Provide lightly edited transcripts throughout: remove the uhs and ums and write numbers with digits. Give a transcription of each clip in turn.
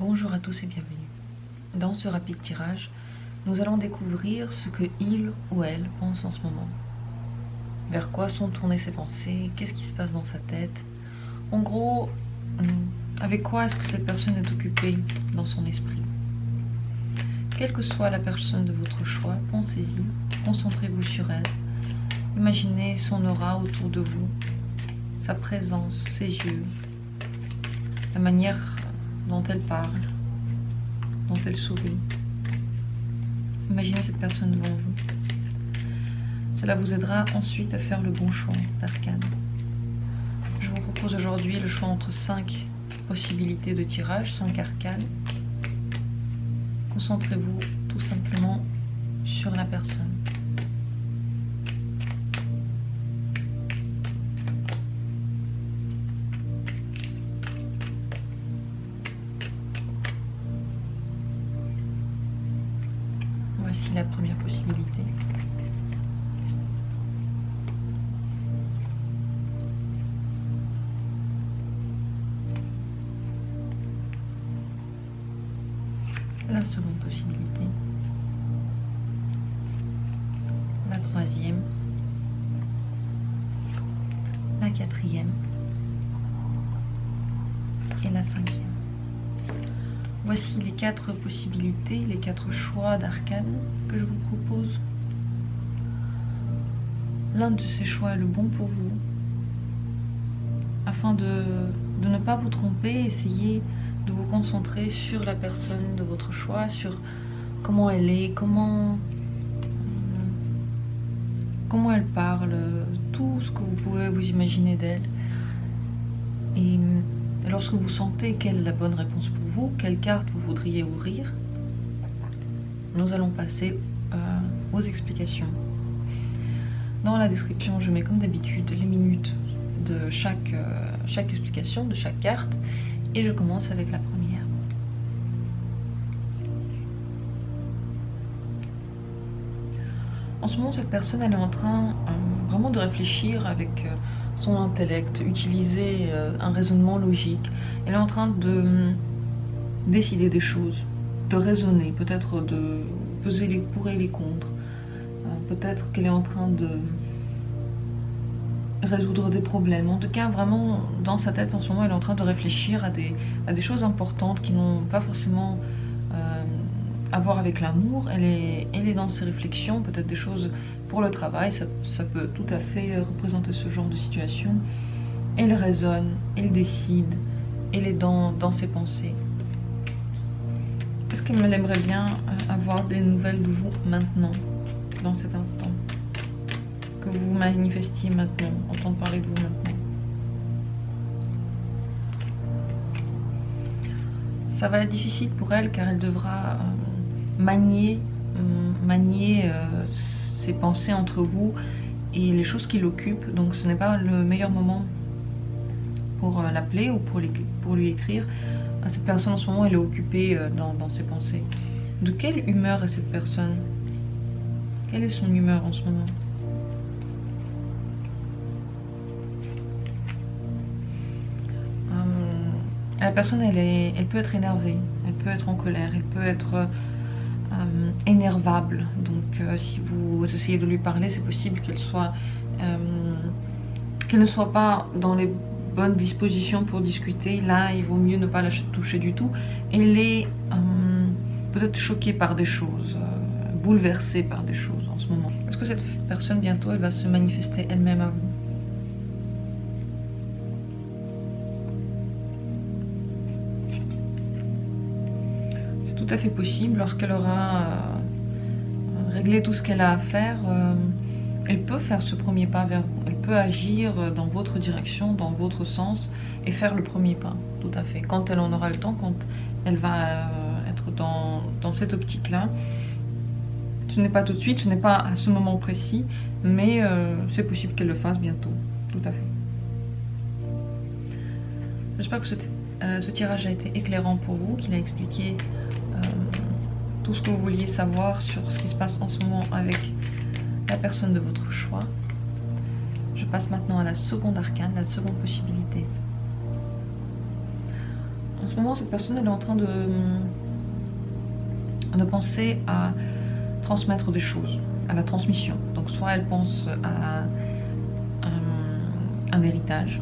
Bonjour à tous et bienvenue. Dans ce rapide tirage, nous allons découvrir ce que il ou elle pense en ce moment. Vers quoi sont tournées ses pensées, qu'est-ce qui se passe dans sa tête. En gros, avec quoi est-ce que cette personne est occupée dans son esprit. Quelle que soit la personne de votre choix, pensez-y, concentrez-vous sur elle. Imaginez son aura autour de vous, sa présence, ses yeux, la manière dont elle parle, dont elle sourit. Imaginez cette personne devant vous. Cela vous aidera ensuite à faire le bon choix d'arcane. Je vous propose aujourd'hui le choix entre 5 possibilités de tirage, 5 arcanes. Concentrez-vous tout simplement sur la personne. Voici la première possibilité. La seconde possibilité. La troisième. La quatrième. Et la cinquième. Voici les 4 possibilités, les 4 choix d'arcane que je vous propose. L'un de ces choix est le bon pour vous. Afin de ne pas vous tromper, essayez de vous concentrer sur la personne de votre choix, sur comment elle est, comment elle parle, tout ce que vous pouvez vous imaginer d'elle. Et lorsque vous sentez quelle est la bonne réponse pour vous, quelle carte vous voudriez ouvrir, nous allons passer aux explications. Dans la description, je mets comme d'habitude les minutes de chaque explication, de chaque carte, et je commence avec la première. En ce moment, cette personne, elle est en train vraiment de réfléchir avec son intellect, utiliser un raisonnement logique. Elle est en train de décider des choses, de raisonner, peut-être de peser les pour et les contre. Peut-être qu'elle est en train de résoudre des problèmes. En tout cas, vraiment, dans sa tête en ce moment, elle est en train de réfléchir à des choses importantes qui n'ont pas forcément à voir avec l'amour. Elle est dans ses réflexions, peut-être des choses pour le travail, ça peut tout à fait représenter ce genre de situation. Elle raisonne, elle décide, elle est dans ses pensées. Est-ce qu'elle aimerait bien avoir des nouvelles de vous maintenant, dans cet instant? Que vous vous manifestiez maintenant, entendre parler de vous maintenant. Ça va être difficile pour elle car elle devra manier ses pensées entre vous et les choses qui l'occupent. Donc ce n'est pas le meilleur moment pour l'appeler ou pour lui écrire. Cette personne en ce moment, elle est occupée dans ses pensées. De quelle humeur est cette personne? Quelle est son humeur en ce moment? La personne, elle peut être énervée, elle peut être en colère, elle peut être énervable. Donc si vous essayez de lui parler, c'est possible qu'elle ne soit pas dans les bonnes dispositions pour discuter. Là, il vaut mieux ne pas la toucher du tout. Elle est peut-être choquée par des choses, bouleversée par des choses en ce moment. Est-ce que cette personne, bientôt, elle va se manifester elle-même à vous? Tout à fait possible. Lorsqu'elle aura réglé tout ce qu'elle a à faire, elle peut faire ce premier pas vers vous. Elle peut agir dans votre direction, dans votre sens, et faire le premier pas, tout à fait. Quand elle en aura le temps, quand elle va être dans cette optique-là. Ce n'est pas tout de suite, ce n'est pas à ce moment précis, mais c'est possible qu'elle le fasse bientôt, tout à fait. J'espère que ce tirage a été éclairant pour vous, qu'il a expliqué tout ce que vous vouliez savoir sur ce qui se passe en ce moment avec la personne de votre choix. Je passe maintenant à la seconde arcane, la seconde possibilité. En ce moment, cette personne, elle est en train de penser à transmettre des choses, à la transmission. Donc soit elle pense à un héritage,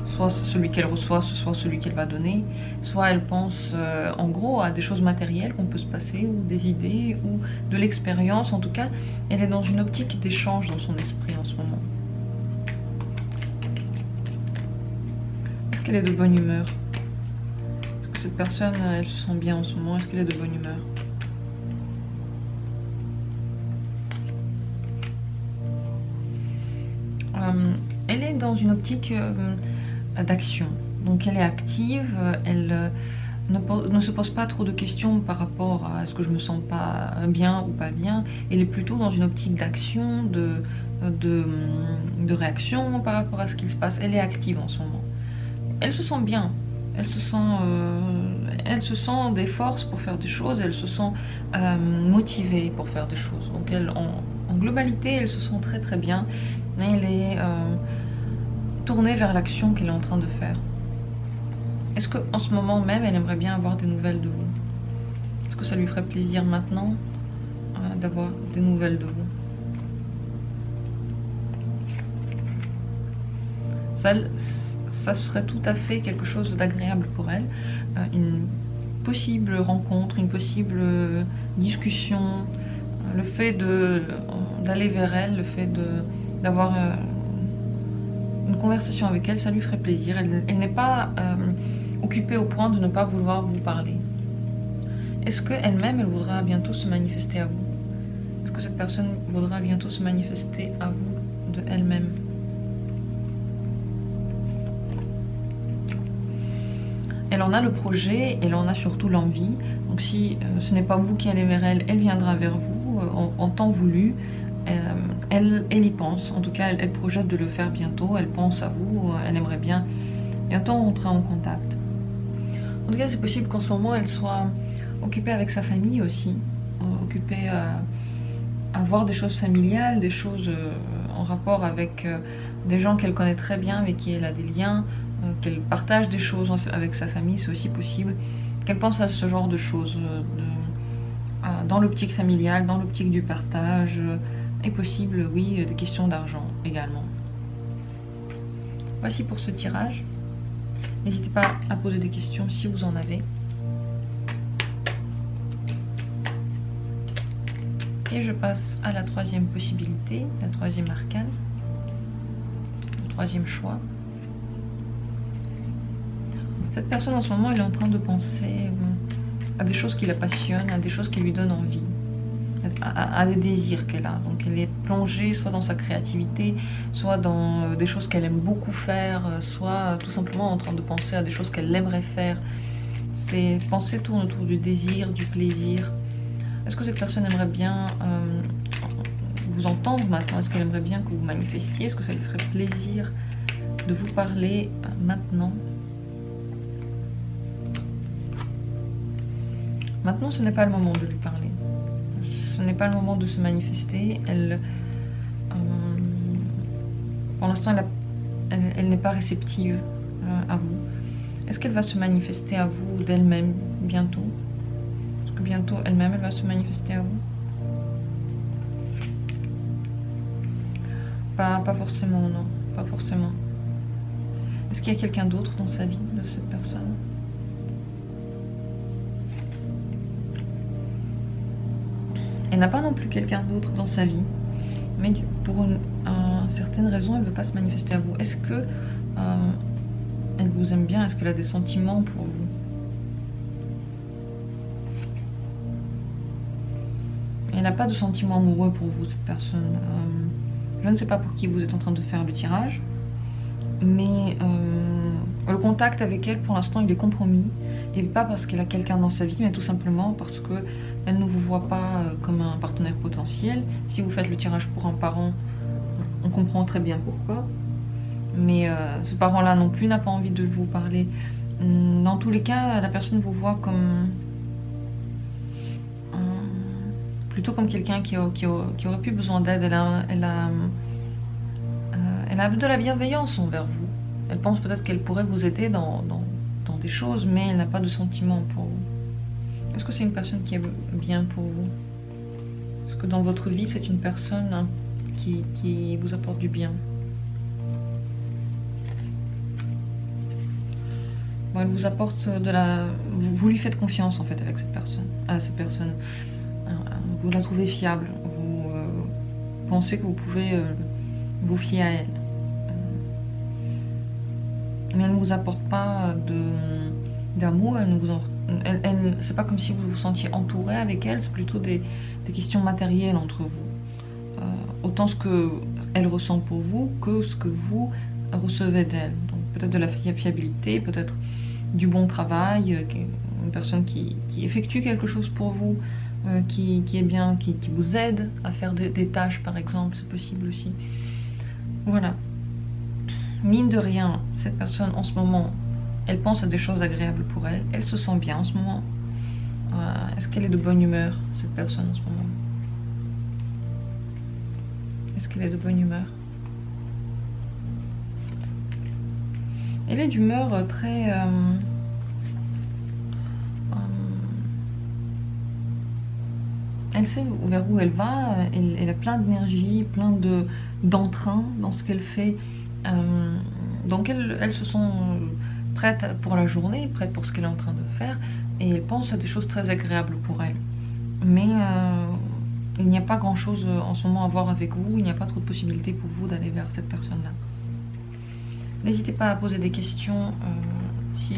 soit celui qu'elle reçoit, soit celui qu'elle va donner, soit elle pense en gros à des choses matérielles qu'on peut se passer, ou des idées, ou de l'expérience. En tout cas, elle est dans une optique d'échange dans son esprit en ce moment. Est-ce qu'elle est de bonne humeur? Est-ce que cette personne, elle se sent bien en ce moment? Est-ce qu'elle est de bonne humeur? Elle est dans une optique d'action. Donc elle est active, elle ne se pose pas trop de questions par rapport à est-ce que je me sens pas bien ou pas bien. Elle est plutôt dans une optique d'action, de réaction par rapport à ce qui se passe. Elle est active en ce moment. Elle se sent bien. Elle se sent des forces pour faire des choses. Elle se sent motivée pour faire des choses. Donc elle, en globalité, elle se sent très très bien. Mais elle est tournée vers l'action qu'elle est en train de faire. Est-ce qu'en ce moment même, elle aimerait bien avoir des nouvelles de vous? Est-ce que ça lui ferait plaisir maintenant d'avoir des nouvelles de vous? Ça serait tout à fait quelque chose d'agréable pour elle. Une possible rencontre, une possible discussion, le fait d'aller vers elle, le fait d'avoir une conversation avec elle, ça lui ferait plaisir. Elle n'est pas occupée au point de ne pas vouloir vous parler. Est-ce qu'elle-même, elle voudra bientôt se manifester à vous? Est-ce que cette personne voudra bientôt se manifester à vous de elle-même? Elle en a le projet, elle en a surtout l'envie. Donc si ce n'est pas vous qui allez vers elle, elle viendra vers vous en temps voulu. Elle y pense, en tout cas elle projette de le faire bientôt, elle pense à vous, elle aimerait bien bientôt entrer en contact. En tout cas c'est possible qu'en ce moment elle soit occupée avec sa famille aussi, occupée à voir des choses familiales, des choses en rapport avec des gens qu'elle connaît très bien, avec qui elle a des liens, qu'elle partage des choses avec sa famille, c'est aussi possible qu'elle pense à ce genre de choses dans l'optique familiale, dans l'optique du partage, et possible, oui, des questions d'argent également. Voici pour ce tirage. N'hésitez pas à poser des questions si vous en avez. Et je passe à la troisième possibilité, la troisième arcane, le troisième choix. Cette personne en ce moment, elle est en train de penser à des choses qui la passionnent, à des choses qui lui donnent envie, à des désirs qu'elle a. Donc elle est plongée soit dans sa créativité, soit dans des choses qu'elle aime beaucoup faire, soit tout simplement en train de penser à des choses qu'elle aimerait faire. Ces pensées tournent autour du désir, du plaisir. Est-ce que cette personne aimerait bien vous entendre maintenant? Est-ce qu'elle aimerait bien que vous manifestiez? Est-ce que ça lui ferait plaisir de vous parler maintenant? Maintenant, ce n'est pas le moment de lui parler. Ce n'est pas le moment de se manifester. Pour l'instant, elle n'est pas réceptive à vous. Est-ce qu'elle va se manifester à vous d'elle-même bientôt? Est-ce que bientôt, elle-même, elle va se manifester à vous? Pas forcément, non. Pas forcément. Est-ce qu'il y a quelqu'un d'autre dans sa vie de cette personne? Elle n'a pas non plus quelqu'un d'autre dans sa vie, mais pour une certaine raison, elle ne veut pas se manifester à vous. Est-ce que elle vous aime bien? Est-ce qu'elle a des sentiments pour vous? Elle n'a pas de sentiments amoureux pour vous, cette personne. Je ne sais pas pour qui vous êtes en train de faire le tirage, mais le contact avec elle, pour l'instant, il est compromis. Et pas parce qu'elle a quelqu'un dans sa vie, mais tout simplement parce qu'elle ne vous voit pas comme un partenaire potentiel. Si vous faites le tirage pour un parent, on comprend très bien pourquoi. Mais ce parent-là non plus n'a pas envie de vous parler. Dans tous les cas, la personne vous voit comme plutôt comme quelqu'un qui aurait plus besoin d'aide. Elle a de la bienveillance envers vous. Elle pense peut-être qu'elle pourrait vous aider dans des choses, mais elle n'a pas de sentiments pour vous. Est-ce que c'est une personne qui est bien pour vous? Est-ce que dans votre vie, c'est une personne qui vous apporte du bien? Bon, elle vous apporte de la... Vous lui faites confiance en fait avec cette personne. À cette personne. Vous la trouvez fiable. Vous pensez que vous pouvez vous fier à elle. Mais elle ne vous apporte pas d'amour. C'est pas comme si vous vous sentiez entouré avec elle. C'est plutôt des questions matérielles entre vous. Autant ce qu'elle ressent pour vous que ce que vous recevez d'elle. Donc peut-être de la fiabilité, peut-être du bon travail, une personne qui effectue quelque chose pour vous, qui est bien, qui vous aide à faire des tâches par exemple, c'est possible aussi. Voilà. Mine de rien, cette personne en ce moment, elle pense à des choses agréables pour elle, elle se sent bien en ce moment. Est-ce qu'elle est de bonne humeur, cette personne en ce moment? Est-ce qu'elle est de bonne humeur? Elle est d'humeur très... elle sait vers où elle va, elle a plein d'énergie, plein d'entrain dans ce qu'elle fait. Donc elles se sont prêtes pour la journée, prêtes pour ce qu'elle est en train de faire, et elle pense à des choses très agréables pour elle. Mais il n'y a pas grand chose en ce moment à voir avec vous, il n'y a pas trop de possibilités pour vous d'aller vers cette personne-là. N'hésitez pas à poser des questions si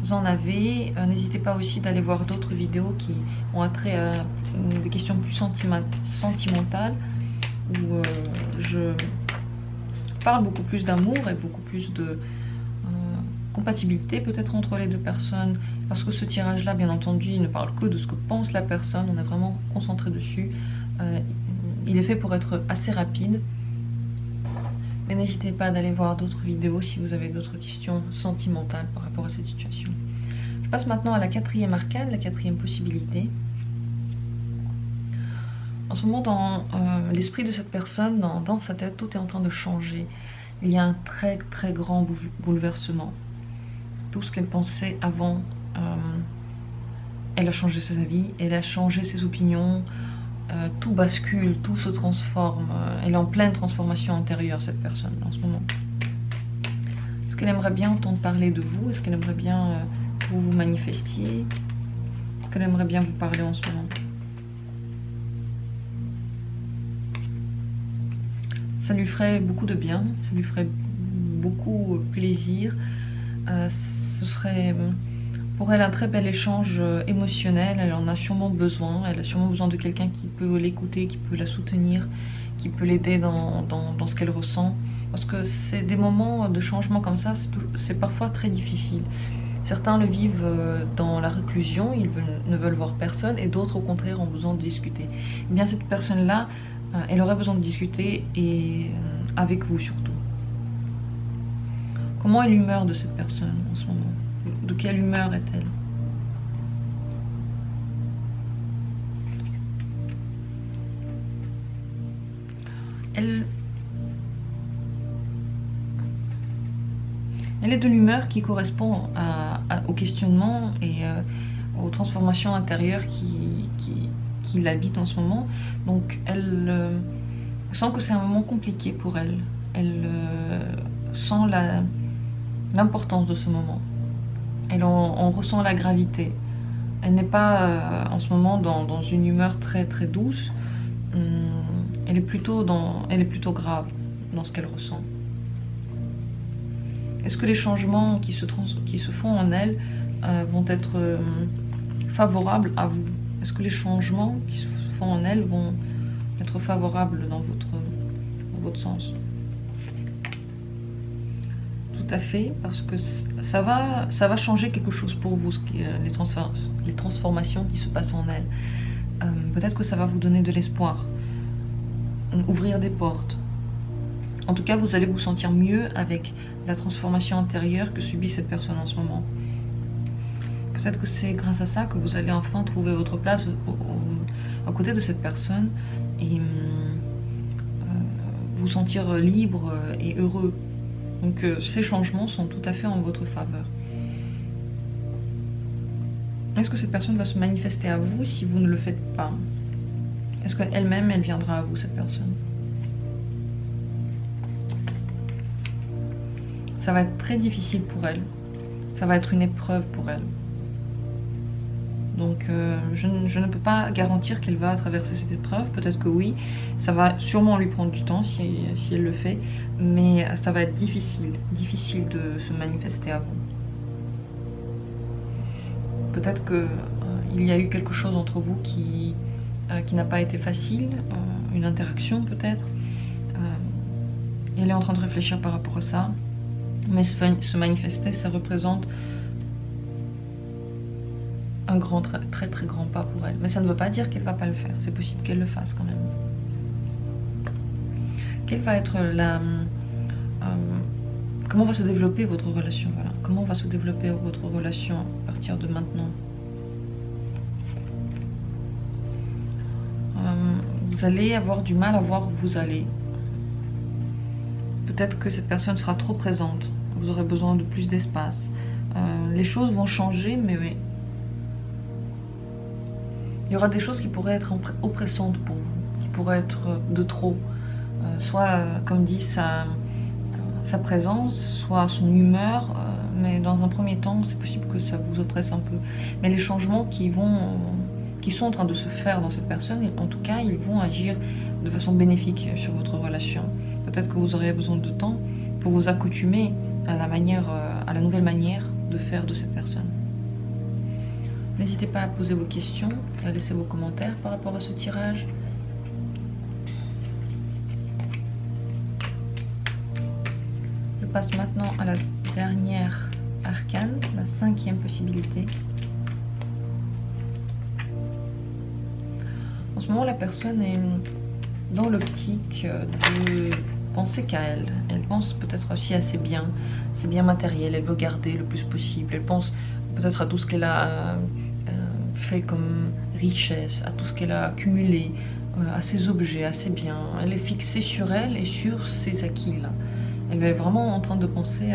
vous en avez. N'hésitez pas aussi d'aller voir d'autres vidéos qui ont attrait à des questions plus sentimentales, où je parle beaucoup plus d'amour et beaucoup plus de compatibilité peut-être entre les deux personnes, parce que ce tirage-là, bien entendu, il ne parle que de ce que pense la personne, on est vraiment concentré dessus. Il est fait pour être assez rapide. Mais n'hésitez pas d'aller voir d'autres vidéos si vous avez d'autres questions sentimentales par rapport à cette situation. Je passe maintenant à la quatrième arcane, la quatrième possibilité. En ce moment, dans l'esprit de cette personne, dans sa tête, tout est en train de changer. Il y a un très très grand bouleversement. Tout ce qu'elle pensait avant, elle a changé sa vie, elle a changé ses opinions. Tout bascule, tout se transforme. Elle est en pleine transformation intérieure, cette personne, en ce moment. Est-ce qu'elle aimerait bien entendre parler de vous? Est-ce qu'elle aimerait bien que vous vous manifestiez? Est-ce qu'elle aimerait bien vous parler en ce moment? Ça lui ferait beaucoup de bien, ça lui ferait beaucoup plaisir. Ce serait... pour elle, un très bel échange émotionnel, elle en a sûrement besoin. Elle a sûrement besoin de quelqu'un qui peut l'écouter, qui peut la soutenir, qui peut l'aider dans ce qu'elle ressent. Parce que c'est des moments de changement comme ça, c'est parfois très difficile. Certains le vivent dans la réclusion, ils ne veulent voir personne, et d'autres au contraire ont besoin de discuter. Eh bien cette personne-là, elle aurait besoin de discuter, et avec vous surtout. Comment est l'humeur de cette personne en ce moment? De quelle humeur est-elle? Elle est de l'humeur qui correspond au questionnement et aux transformations intérieures qui l'habitent en ce moment. Donc elle sent que c'est un moment compliqué pour elle. Elle sent l'importance de ce moment. Elle en ressent la gravité. Elle n'est pas en ce moment dans une humeur très très douce. Elle est plutôt grave dans ce qu'elle ressent. Est-ce que les changements qui se font en elle vont être favorables à vous? Est-ce que les changements qui se font en elle vont être favorables dans votre sens? Tout à fait, parce que ça va changer quelque chose pour vous, les transformations qui se passent en elle. Peut-être que ça va vous donner de l'espoir, ouvrir des portes. En tout cas, vous allez vous sentir mieux avec la transformation intérieure que subit cette personne en ce moment. Peut-être que c'est grâce à ça que vous allez enfin trouver votre place à côté de cette personne et vous sentir libre et heureux. Donc ces changements sont tout à fait en votre faveur. Est-ce que cette personne va se manifester à vous si vous ne le faites pas? Est-ce qu'elle-même, elle viendra à vous, cette personne? Ça va être très difficile pour elle. Ça va être une épreuve pour elle. Donc je ne peux pas garantir qu'elle va traverser cette épreuve. Peut-être que oui. Ça va sûrement lui prendre du temps si elle le fait. Mais ça va être difficile. Difficile de se manifester à vous. Peut-être qu'il y a eu quelque chose entre vous qui n'a pas été facile. Une interaction peut-être. Elle est en train de réfléchir par rapport à ça. Mais se manifester, ça représente un grand, très très grand pas pour elle. Mais ça ne veut pas dire qu'elle ne va pas le faire. C'est possible qu'elle le fasse quand même. Quelle va être comment va se développer votre relation? Voilà. Comment va se développer votre relation à partir de maintenant? Vous allez avoir du mal à voir où vous allez. Peut-être que cette personne sera trop présente. Vous aurez besoin de plus d'espace. Les choses vont changer, mais oui. Il y aura des choses qui pourraient être oppressantes pour vous, qui pourraient être de trop. Soit, comme dit, sa présence, soit son humeur, mais dans un premier temps, c'est possible que ça vous oppresse un peu. Mais les changements qui sont en train de se faire dans cette personne, en tout cas, ils vont agir de façon bénéfique sur votre relation. Peut-être que vous aurez besoin de temps pour vous accoutumer à la nouvelle manière de faire de cette personne. N'hésitez pas à poser vos questions, à laisser vos commentaires par rapport à ce tirage. Je passe maintenant à la dernière arcane, la 5e possibilité. En ce moment, la personne est dans l'optique de penser qu'à elle. Elle pense peut-être aussi à ses biens matériels, elle veut garder le plus possible. Elle pense peut-être à tout ce qu'elle a fait comme richesse, à tout ce qu'elle a accumulé, à ses objets, à ses biens. Elle est fixée sur elle et sur ses acquis là. Elle est vraiment en train de penser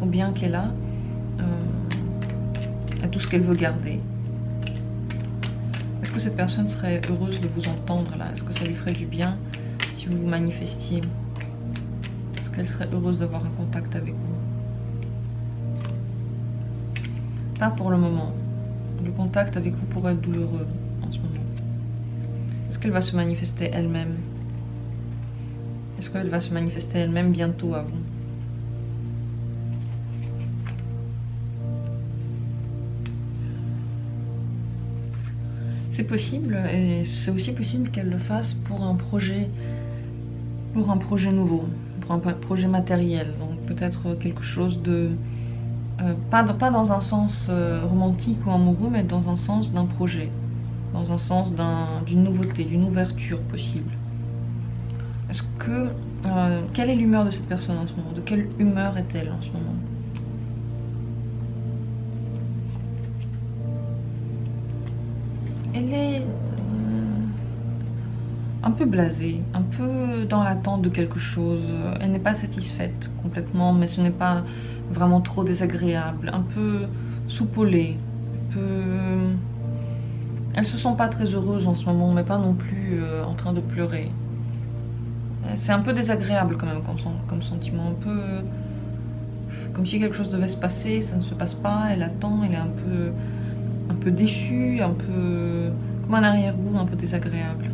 aux biens qu'elle a, à tout ce qu'elle veut garder. Est-ce que cette personne serait heureuse de vous entendre là? Est-ce que ça lui ferait du bien si vous vous manifestiez? Est-ce qu'elle serait heureuse d'avoir un contact avec vous? Pas pour le moment. Le contact avec vous pourrait être douloureux en ce moment. Est-ce qu'elle va se manifester elle-même? Est-ce qu'elle va se manifester elle-même bientôt à vous? C'est possible, et c'est aussi possible qu'elle le fasse pour un projet nouveau, pour un projet matériel. Donc peut-être quelque chose de... pas dans un sens romantique ou amoureux, mais dans un sens d'un projet, dans un sens d'une nouveauté, d'une ouverture possible. Est-ce que... quelle est l'humeur de cette personne en ce moment? De quelle humeur est-elle en ce moment? Elle est un peu blasée, un peu dans l'attente de quelque chose. Elle n'est pas satisfaite complètement, mais ce n'est pas vraiment trop désagréable. Un peu soupolée. Elle se sent pas très heureuse en ce moment, mais pas non plus en train de pleurer. C'est un peu désagréable quand même comme sentiment. Un peu comme si quelque chose devait se passer, ça ne se passe pas. Elle attend, elle est un peu déçue, un peu comme un arrière-goût, un peu désagréable.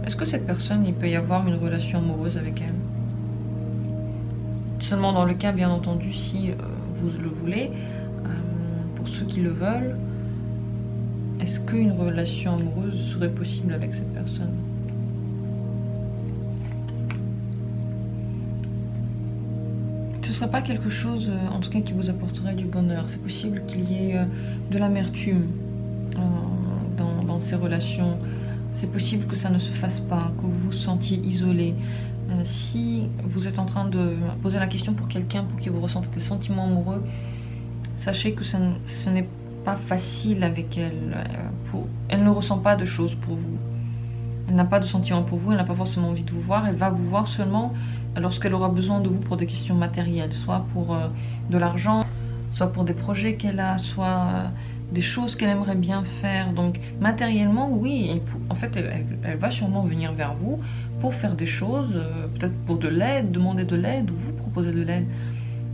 Est-ce que cette personne, il peut y avoir une relation amoureuse avec elle? Seulement dans le cas, bien entendu, si vous le voulez, pour ceux qui le veulent, est-ce qu'une relation amoureuse serait possible avec cette personne? Ce ne serait pas quelque chose, en tout cas, qui vous apporterait du bonheur. C'est possible qu'il y ait de l'amertume dans ces relations. C'est possible que ça ne se fasse pas, que vous vous sentiez isolé. Si vous êtes en train de poser la question pour quelqu'un, pour qui vous ressentez des sentiments amoureux, sachez que ce n'est pas facile avec elle. Elle ne ressent pas de choses pour vous. Elle n'a pas de sentiments pour vous, elle n'a pas forcément envie de vous voir. Elle va vous voir seulement lorsqu'elle aura besoin de vous pour des questions matérielles, soit pour de l'argent, soit pour des projets qu'elle a, soit des choses qu'elle aimerait bien faire. Donc matériellement, oui, en fait, elle va sûrement venir vers vous pour faire des choses, peut-être pour de l'aide, demander de l'aide ou vous proposer de l'aide.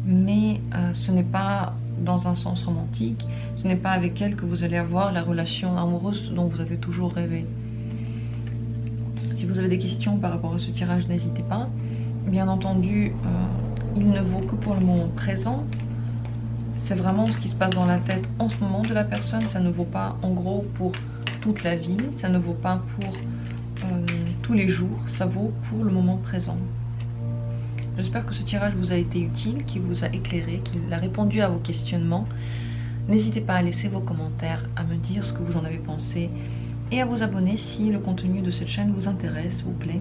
Mais ce n'est pas dans un sens romantique, ce n'est pas avec elle que vous allez avoir la relation amoureuse dont vous avez toujours rêvé. Si vous avez des questions par rapport à ce tirage, n'hésitez pas. Bien entendu, il ne vaut que pour le moment présent. C'est vraiment ce qui se passe dans la tête en ce moment de la personne. Ça ne vaut pas en gros pour toute la vie, ça ne vaut pas pour tous les jours, ça vaut pour le moment présent. J'espère que ce tirage vous a été utile, qu'il vous a éclairé, qu'il a répondu à vos questionnements. N'hésitez pas à laisser vos commentaires, à me dire ce que vous en avez pensé et à vous abonner si le contenu de cette chaîne vous intéresse, vous plaît.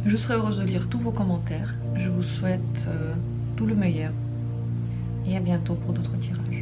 Je serai heureuse de lire tous vos commentaires. Je vous souhaite tout le meilleur et à bientôt pour d'autres tirages.